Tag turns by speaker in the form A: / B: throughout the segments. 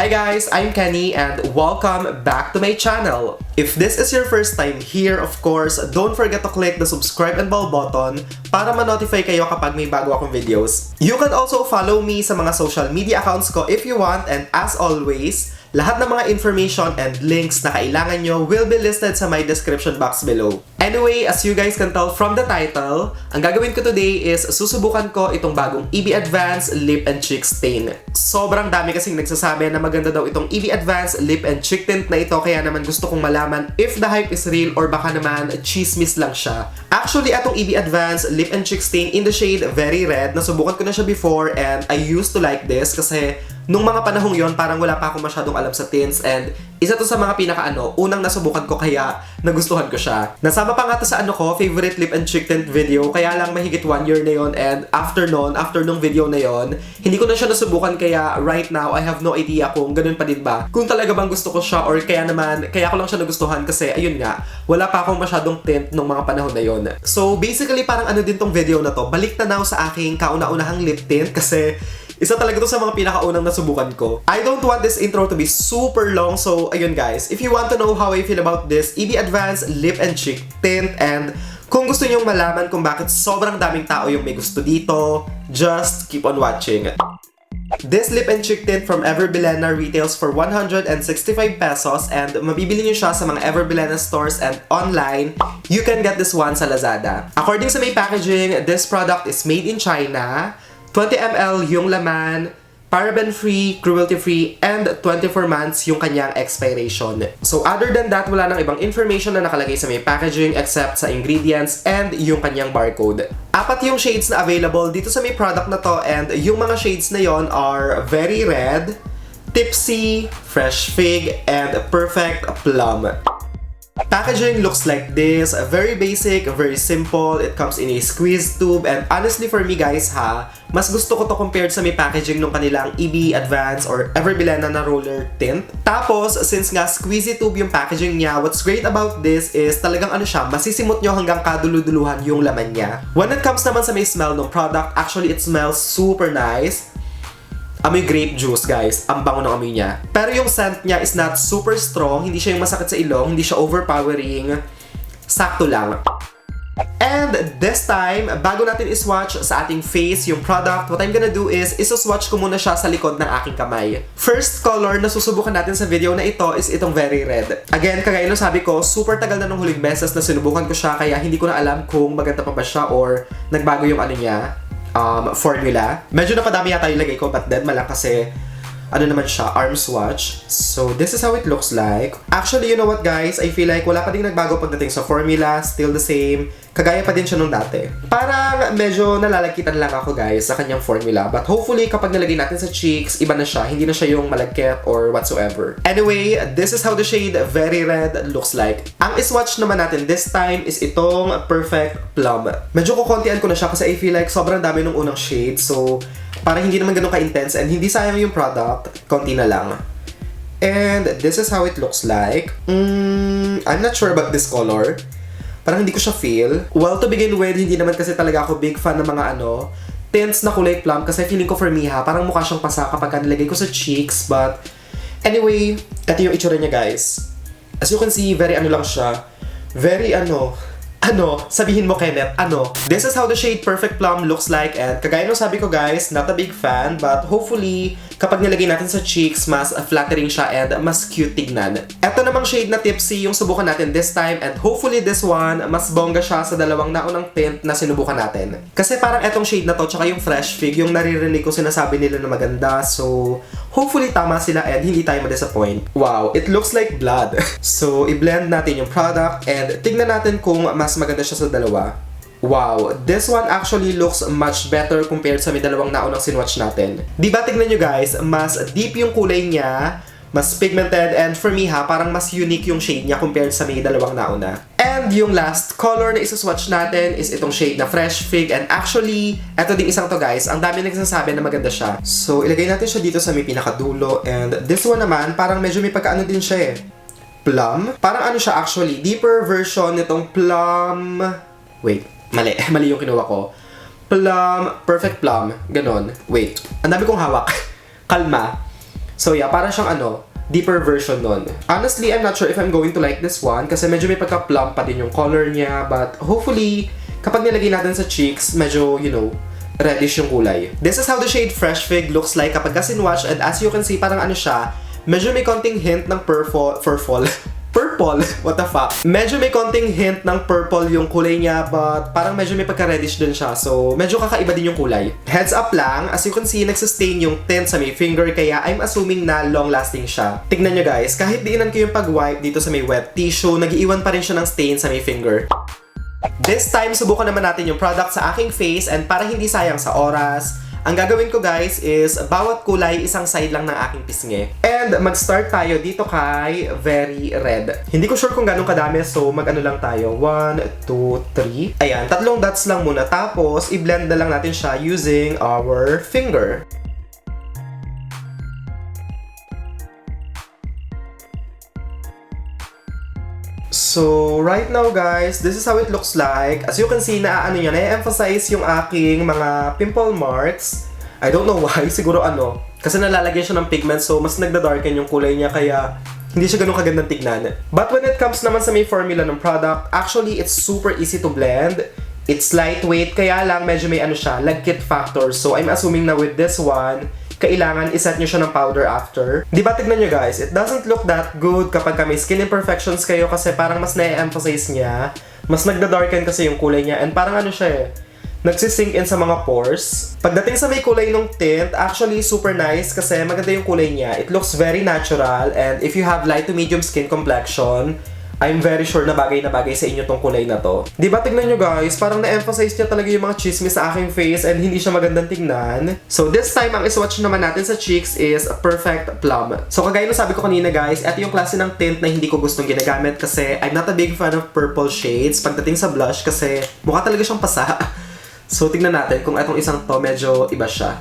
A: Hi guys, I'm Kenny and welcome back to my channel. If this is your first time here, of course, don't forget to click the subscribe and bell button para ma-notify kayo kapag may bago akong videos. You can also follow me sa mga social media accounts ko if you want, and as always, lahat ng mga information and links na kailangan nyo will be listed sa my description box below. Anyway, as you guys can tell from the title, ang gagawin ko today is susubukan ko itong bagong EB Advanced Lip and Cheek Stain. Sobrang dami kasing nagsasabi na maganda daw itong EB Advanced Lip and Cheek Tint na ito, kaya naman gusto kong malaman if the hype is real or baka naman chismis lang siya. Actually, itong EB Advanced Lip and Cheek Stain in the shade Very Red, nasubukan ko na siya before and I used to like this kasi nung mga panahong yon parang wala pa ako masyadong alam sa tints, and isa to sa mga unang nasubukan ko kaya nagustuhan ko siya. Nasama pa nga to sa favorite lip and cheek tint video, kaya lang mahigit 1 year na yon, and after nung video na yon, hindi ko na siya nasubukan, kaya right now I have no idea kung ganun pa din ba. Kung talaga bang gusto ko siya or kaya ko lang siya nagustuhan kasi ayun nga, wala pa akong masyadong tint nung mga panahon na yon. So basically parang din tong video na to, balik tanaw sa aking kauna-unahang lip tint kasi isa talaga to sa mga pinakaunang nasubukan ko. I don't want this intro to be super long, so ayun guys, if you want to know how I feel about this EB Advanced Lip and Cheek Tint and kung gusto nyong malaman kung bakit sobrang daming tao yung may gusto dito, just keep on watching. This lip and cheek tint from Bilena retails for 165 pesos and mabibili nyo siya sa mga Bilena stores, and online, you can get this one sa Lazada. According sa may packaging, this product is made in China. 20 ml yung laman, paraben-free, cruelty-free, and 24 months yung kanyang expiration. So other than that, wala nang ibang information na nakalagay sa may packaging except sa ingredients and yung kanyang barcode. 4 yung shades na available dito sa may product na to, and yung mga shades na yon are Very Red, Tipsy, Fresh Fig, and Perfect Plum. Packaging looks like this, very basic, very simple. It comes in a squeeze tube, and honestly for me guys mas gusto ko to compared sa may packaging nung kanilang EB Advanced or Bilena na roller tint. Tapos, since nga squeezy tube yung packaging niya, what's great about this is talagang masisimot nyo hanggang kaduluduluhan yung laman niya. When it comes naman sa may smell ng product, actually it smells super nice. Amoy grape juice guys, ang bango ng amoy niya. Pero yung scent niya is not super strong, hindi siya yung masakit sa ilong, hindi siya overpowering, sakto lang. And this time, bago natin iswatch sa ating face yung product, what I'm gonna do is isoswatch ko muna siya sa likod ng aking kamay. First color na susubukan natin sa video na ito is itong Very Red. Again, kagaya nung sabi ko, super tagal na nung huling beses na sinubukan ko siya, kaya hindi ko na alam kung maganda pa ba siya or nagbago yung formula. Medyo napadami yata yung lagay ko, but then malang kasi naman siya, arm swatch. So this is how it looks like. Actually, you know what guys, I feel like wala pa ding nagbago pagdating sa formula, still the same. Kagaya pa din siya nung dati. Parang medyo nalalagkitan lang ako guys sa kanyang formula, but hopefully kapag nalagay natin sa cheeks, iba na siya, hindi na siya yung malagkit or whatsoever. Anyway, this is how the shade Very Red looks like. Ang iswatch naman natin this time is itong Perfect Plum. Medyo kukontian ko na siya kasi I feel like sobrang dami nung unang shade, so para hindi naman ganun ka-intense and hindi sayang yung product, konti na lang. And this is how it looks like. I'm not sure about this color. Parang hindi ko siya feel. Well, to begin with, hindi naman kasi talaga ako big fan ng mga tints na kulay plum kasi feeling ko for me parang mukha siyang pasa kapag nilagay ko sa cheeks. But anyway, ito yung itsura niya guys. As you can see, very lang siya. Very sabihin mo Kenneth, This is how the shade Perfect Plum looks like, and kagaya nung sabi ko guys, not a big fan, but hopefully kapag nilagay natin sa cheeks, mas flattering siya and mas cute tignan. Ito namang shade na Tipsy yung subukan natin this time, and hopefully this one, mas bongga siya sa dalawang naunang tint na sinubukan natin. Kasi parang etong shade na to, tsaka yung Fresh Fig, yung naririnig ko sinasabi nila na maganda, so hopefully tama sila and hindi tayo ma-disappoint. Wow, it looks like blood. So, i-blend natin yung product and tignan natin kung mas maganda siya sa dalawa. Wow, this one actually looks much better compared sa may dalawang naunang sinwatch natin. Diba tignan nyo guys, mas deep yung kulay niya, mas pigmented, and for me parang mas unique yung shade niya compared sa may dalawang nauna. And yung last color na isaswatch natin is itong shade na Fresh Fig, and actually, eto din isang to guys, ang dami nagsasabi na maganda siya. So, ilagay natin siya dito sa may pinakadulo, and this one naman, parang medyo may pagkaano din siya Plum. Parang siya actually, deeper version nitong Plum. Wait, mali yung kinuha ko. Plum, Perfect Plum, ganon. Wait, ang dami kong hawak. Kalma. So yeah, parang siyang deeper version nun. Honestly, I'm not sure if I'm going to like this one kasi medyo may pagka-plump pa din yung color niya, but hopefully, kapag nilagay natin sa cheeks, medyo, reddish yung kulay. This is how the shade Fresh Fig looks like kapag sinwatch, and as you can see, parang siya, medyo may konting hint ng purple, what the fuck? Medyo may konting hint ng purple yung kulay niya, but parang medyo may pagka-reddish din siya, so medyo kakaiba din yung kulay. Heads up lang, as you can see, nagsustain yung tint sa may finger, kaya I'm assuming na long-lasting siya. Tignan nyo guys, kahit diinan ko yung pag-wipe dito sa may wet tissue, nag-iwan pa rin siya ng stain sa may finger. This time, subukan naman natin yung product sa aking face, and para hindi sayang sa oras, ang gagawin ko guys is bawat kulay isang side lang ng aking pisngi. And mag-start tayo dito kay very red. Hindi ko sure kung ganun kadami, so mag-ano lang tayo. 1, 2, 3. Ayan, 3 dots lang muna. Tapos, i-blend na lang natin siya using our finger. So, right now guys, this is how it looks like. As you can see, na-emphasize yung aking mga pimple marks. I don't know why, siguro kasi nalalagyan siya ng pigment, so mas nagda-darken yung kulay niya, kaya hindi siya ganun kagandang tignan. But when it comes naman sa may formula ng product, actually, it's super easy to blend. It's lightweight, kaya lang medyo may siya, lagkit factor. So, I'm assuming na with this one, kailangan iset nyo siya ng powder after. Di ba, tignan nyo guys, it doesn't look that good kapag may skin imperfections kayo kasi parang mas na-emphasize niya. Mas nagda-darken kasi yung kulay niya, and parang siya nagsisink in sa mga pores. Pagdating sa may kulay ng tint, actually super nice kasi maganda yung kulay niya. It looks very natural, and if you have light to medium skin complexion, I'm very sure na bagay sa inyo tong kulay na to. Di ba, tignan nyo guys, parang na-emphasize niya talaga yung mga chismis sa aking face, and hindi siya magandang tignan. So this time, ang iswatch naman natin sa cheeks is Perfect Plum. So kagaya nung sabi ko kanina guys, ito yung klase ng tint na hindi ko gustong ginagamit kasi I'm not a big fan of purple shades pagdating sa blush kasi mukha talaga siyang pasa. So tignan natin kung itong isang to medyo iba siya.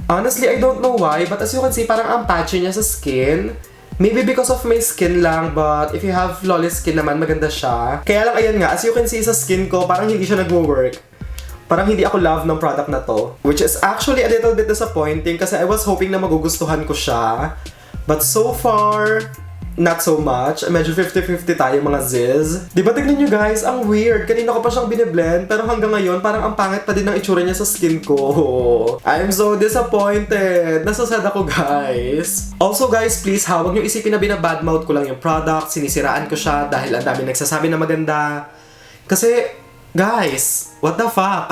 A: Honestly, I don't know why, but as you can see, parang ang patchy niya sa skin. Maybe because of my skin lang, but if you have flawless skin naman, maganda siya. Kaya lang, ayan nga, as you can see sa skin ko, parang hindi siya nagwo-work. Parang hindi ako love ng product na to. Which is actually a little bit disappointing kasi I was hoping na magugustuhan ko siya. But so far, not so much. Medyo 50-50 tayo mga ziz. Diba, tignan nyo guys, ang weird. Kanina ko pa siyang biniblend, pero hanggang ngayon, parang ang pangit pa din ang itsura niya sa skin ko. I'm so disappointed. Nasasad ako guys. Also guys, please huwag nyo isipin na binabadmouth ko lang yung product. Sinisiraan ko siya dahil ang dami nagsasabi na maganda. Kasi, guys, what the fuck?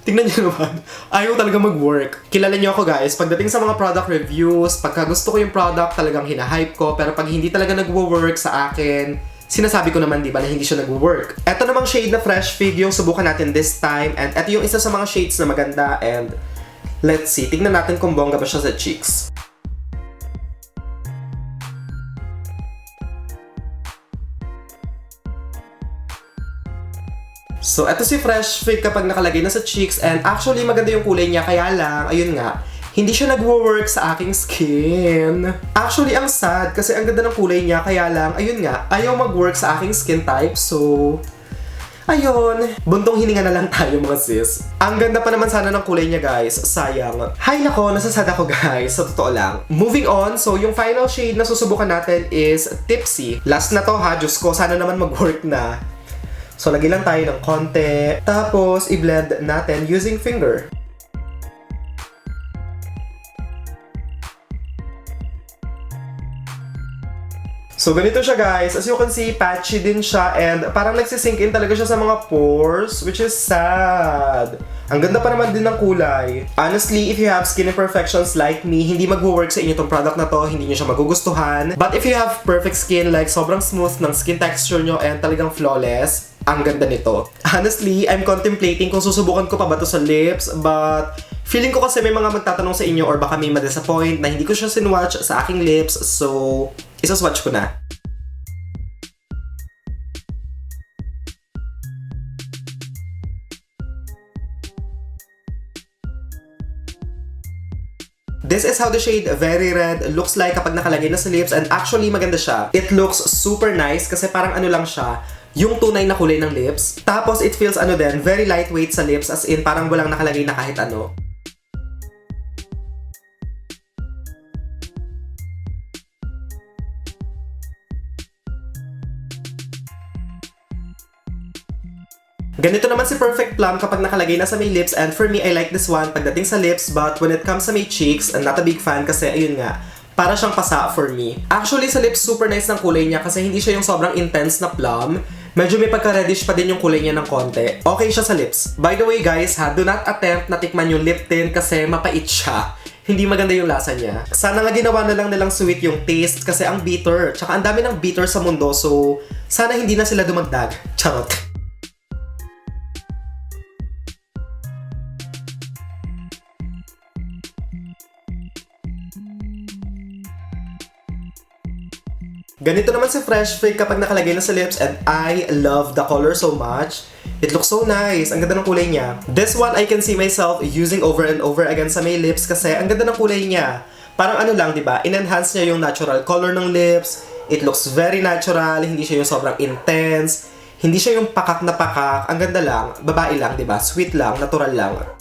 A: Tingnan nyo naman, ayaw talaga mag-work. Kilala nyo ako guys, pagdating sa mga product reviews, pagka gusto ko yung product, talagang hinahype ko, pero pag hindi talaga nag-work sa akin, sinasabi ko naman diba na hindi siya nag-work. Eto namang shade na Fresh Fig yung subukan natin this time, and eto yung isa sa mga shades na maganda, and let's see, tingnan natin kung bongga ba siya sa cheeks. So, eto si Fresh Fig kapag nakalagay na sa cheeks, and actually maganda yung kulay niya, kaya lang, ayun nga, hindi siya nagwo-work sa aking skin. Actually, ang sad kasi ang ganda ng kulay niya, kaya lang, ayun nga, ayaw mag-work sa aking skin type, so ayun, buntong hininga na lang tayo mga sis. Ang ganda pa naman sana ng kulay niya guys, sayang. Hay nako, nasasad ako guys, sa totoo lang. Moving on, so yung final shade na susubukan natin is Tipsy. Last na to ha, Diyos ko, sana naman mag-work na. So, lagyan lang tayo ng konti. Tapos, i-blend natin using finger. So, ganito siya guys. As you can see, patchy din siya and parang nagsisink in talaga siya sa mga pores, which is sad. Ang ganda pa naman din ng kulay. Honestly, if you have skin imperfections like me, hindi magwo-work sa inyo tong product na to, hindi nyo siya magugustuhan. But if you have perfect skin, like sobrang smooth ng skin texture nyo and talagang flawless, ang ganda nito. Honestly, I'm contemplating kung susubukan ko pa ba to sa lips, but feeling ko kasi may mga magtatanong sa inyo or baka may ma-disappoint na hindi ko siya sinwatch sa aking lips, so isa-swatch ko na. This is how the shade Very Red looks like kapag nakalagay na sa lips, and actually maganda siya. It looks super nice kasi parang ano lang siya, yung tunay na kulay ng lips. Tapos it feels very lightweight sa lips, as in parang walang nakalagay na kahit ano. Ganito naman si Perfect Plum kapag nakalagay na sa may lips, and for me, I like this one pagdating sa lips, but when it comes sa may cheeks, I'm not a big fan kasi ayun nga, para siyang pasa for me. Actually, sa lips, super nice ng kulay niya kasi hindi siya yung sobrang intense na plum. Medyo may pagka-reddish pa din yung kulay niya ng konti. Okay siya sa lips. By the way guys do not attempt na tikman yung lip tint kasi mapait siya. Hindi maganda yung lasa niya. Sana nga ginawa na lang nilang sweet yung taste kasi ang bitter. Tsaka ang dami ng bitter sa mundo, so sana hindi na sila dumagdag. Charot. Ganito naman si Fresh Fake kapag nakalagay na sa lips, and I love the color so much. It looks so nice. Ang ganda ng kulay niya. This one I can see myself using over and over again sa my lips kasi ang ganda ng kulay niya. Parang ano lang, di ba? In-enhance niya yung natural color ng lips. It looks very natural. Hindi siya yung sobrang intense. Hindi siya yung pakak na pakak. Ang ganda lang. Babae lang, di ba? Sweet lang. Natural lang.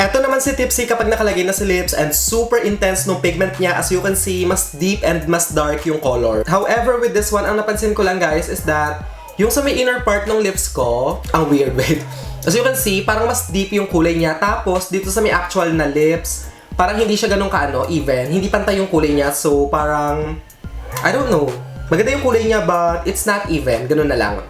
A: Eto naman si Tipsy kapag nakalagay na sa lips, and super intense nung pigment niya. As you can see, mas deep and mas dark yung color. However, with this one, ang napansin ko lang guys is that yung sa may inner part ng lips ko, ang weird, wait. As you can see, parang mas deep yung kulay niya. Tapos, dito sa may actual na lips, parang hindi siya ganun even. Hindi pantay yung kulay niya. So, parang, I don't know. Maganda yung kulay niya but it's not even. Ganun na lang.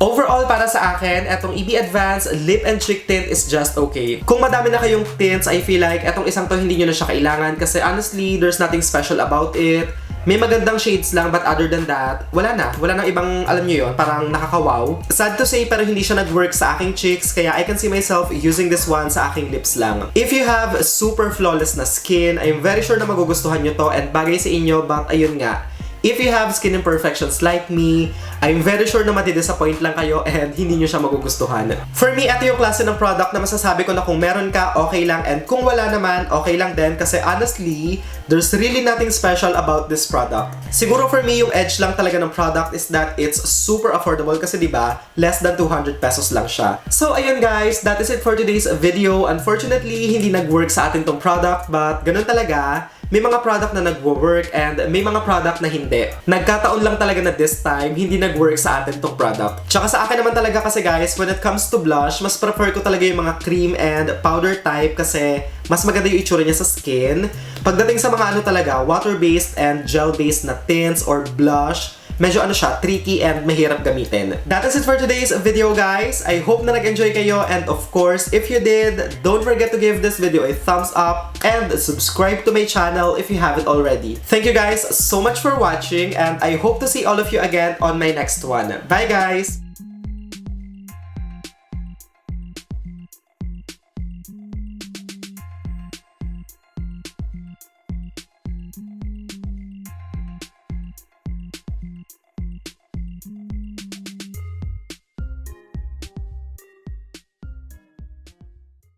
A: Overall, para sa akin, etong EB Advanced Lip and Cheek Tint is just okay. Kung madami na kayong tints, I feel like etong isang to hindi nyo na siya kailangan kasi honestly, there's nothing special about it. May magandang shades lang, but other than that, wala na. Wala nang ibang, alam nyo yun, parang nakakawaw. Sad to say, pero hindi siya nag-work sa aking cheeks, kaya I can see myself using this one sa aking lips lang. If you have super flawless na skin, I'm very sure na magugustuhan nyo to and bagay sa inyo, but ayun nga. If you have skin imperfections like me, I'm very sure na mati-disappoint lang kayo and hindi nyo siya magugustuhan. For me, ito yung klase ng product na masasabi ko na kung meron ka, okay lang, and kung wala naman, okay lang din kasi honestly, there's really nothing special about this product. Siguro for me, yung edge lang talaga ng product is that it's super affordable kasi diba, less than 200 pesos lang siya. So ayun guys, that is it for today's video. Unfortunately, hindi nag-work sa atin tong product, but ganun talaga. May mga product na nag-work and may mga product na hindi. Nagkataon lang talaga na this time, hindi nag-work sa atin tong product. Tsaka sa akin naman talaga kasi guys, when it comes to blush, mas prefer ko talaga yung mga cream and powder type kasi mas maganda yung itsura niya sa skin. Pagdating sa mga ano talaga, water-based and gel-based na tints or blush, medyo ano siya, tricky and mahirap gamitin. That is it for today's video guys. I hope na nag-enjoy kayo, and of course, if you did, don't forget to give this video a thumbs up and subscribe to my channel if you haven't already. Thank you guys so much for watching, and I hope to see all of you again on my next one. Bye guys!